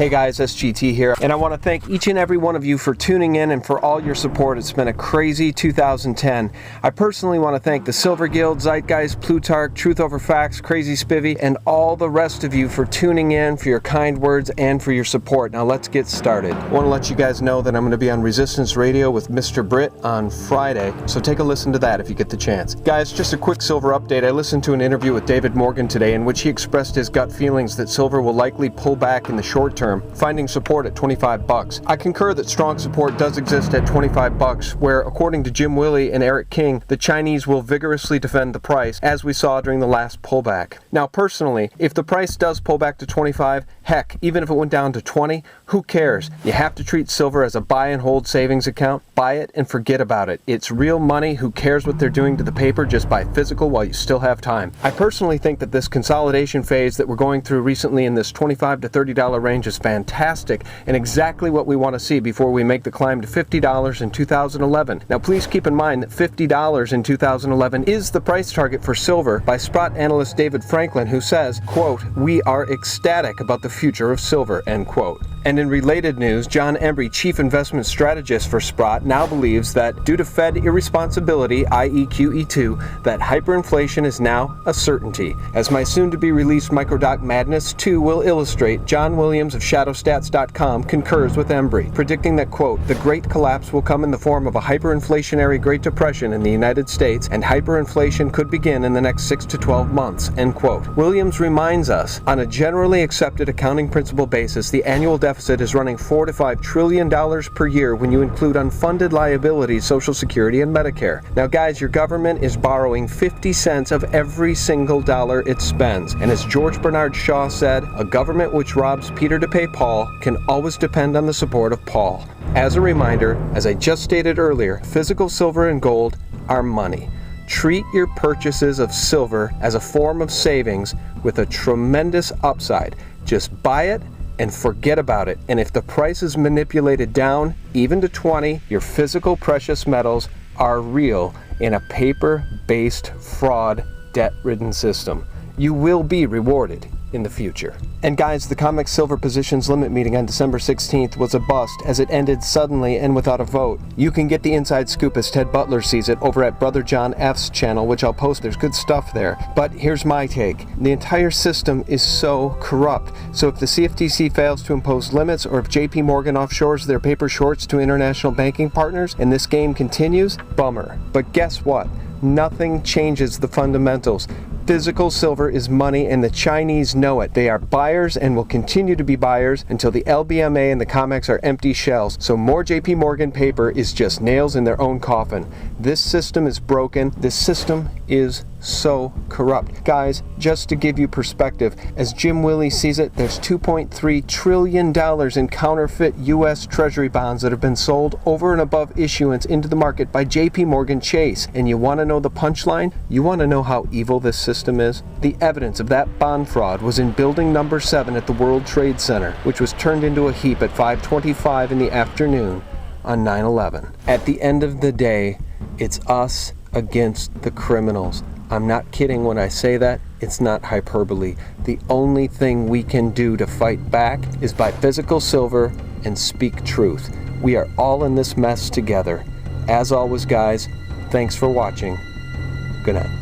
Hey guys, SGT here, and I want to thank each and every one of you for tuning in and for all your support. It's been a crazy 2010. I personally want to thank the Silver Guild, Zeitgeist, Plutarch, Truth Over Facts, Crazy Spivvy, and all the rest of you for tuning in, for your kind words, and for your support. Now let's get started. I want to let you guys know that I'm going to be on Resistance Radio with MistrBrit on Friday, so take a listen to that if you get the chance. Guys, just a quick silver update. I listened to an interview with David Morgan today in which he expressed his gut feelings that silver will likely pull back in the short term, finding support at 25 bucks. I concur that strong support does exist at 25 bucks, where according to Jim Willey and Eric King, the Chinese will vigorously defend the price, as we saw during the last pullback. Now personally, if the price does pull back to 25, heck, even if it went down to 20, who cares? You have to treat silver as a buy and hold savings account. Buy it and forget about it. It's real money. Who cares what they're doing to the paper? Just buy physical while you still have time. I personally think that this consolidation phase that we're going through recently in this $25 to $30 range is fantastic and exactly what we want to see before we make the climb to $50 in 2011. Now please keep in mind that $50 in 2011 is the price target for silver by Sprott analyst David Franklin, who says, quote, "We are ecstatic about the future of silver," end quote. And in related news, John Embry, chief investment strategist for Sprott, now believes that due to Fed irresponsibility, i.e. QE2, that hyperinflation is now a certainty. As my soon-to-be-released Microdoc Madness 2 will illustrate, John Williams of ShadowStats.com concurs with Embry, predicting that, quote, "The great collapse will come in the form of a hyperinflationary Great Depression in the United States, and hyperinflation could begin in the next 6 to 12 months," end quote. Williams reminds us, on a generally accepted accounting principle basis, the annual deficit is running $4 to $5 trillion per year when you include unfunded liabilities, Social Security, and Medicare. Now guys, your government is borrowing 50 cents of every single dollar it spends. And as George Bernard Shaw said, a government which robs Peter to pay Paul can always depend on the support of Paul. As a reminder, as I just stated earlier, physical silver and gold are money. Treat your purchases of silver as a form of savings with a tremendous upside. Just buy it and forget about it. And if the price is manipulated down, even to 20, your physical precious metals are real in a paper-based, fraud, debt-ridden system. You will be rewarded in the future. And guys, the COMEX Silver Positions Limit meeting on December 16th was a bust as it ended suddenly and without a vote. You can get the inside scoop as Ted Butler sees it over at BROTHERJOHNF's channel, which I'll post. There's good stuff there. But here's my take. The entire system is so corrupt. So if the CFTC fails to impose limits, or if JP Morgan offshores their paper shorts to international banking partners and this game continues, bummer. But guess what? Nothing changes the fundamentals. Physical silver is money, and the Chinese know it. They are buyers and will continue to be buyers until the LBMA and the COMEX are empty shells. So more JP Morgan paper is just nails in their own coffin. This system is broken. This system is so corrupt. Guys, just to give you perspective, as Jim Willey sees it, there's $2.3 trillion in counterfeit U.S. Treasury bonds that have been sold over and above issuance into the market by JP Morgan Chase. And you want to know the punchline? You want to know how evil this system is? The evidence of that bond fraud was in building number 7 at the World Trade Center, which was turned into a heap at 5:25 in the afternoon on 9/11. At the end of the day, it's us against the criminals. I'm not kidding when I say that. It's not hyperbole. The only thing we can do to fight back is buy physical silver and speak truth. We are all in this mess together. As always, guys, thanks for watching. Good night.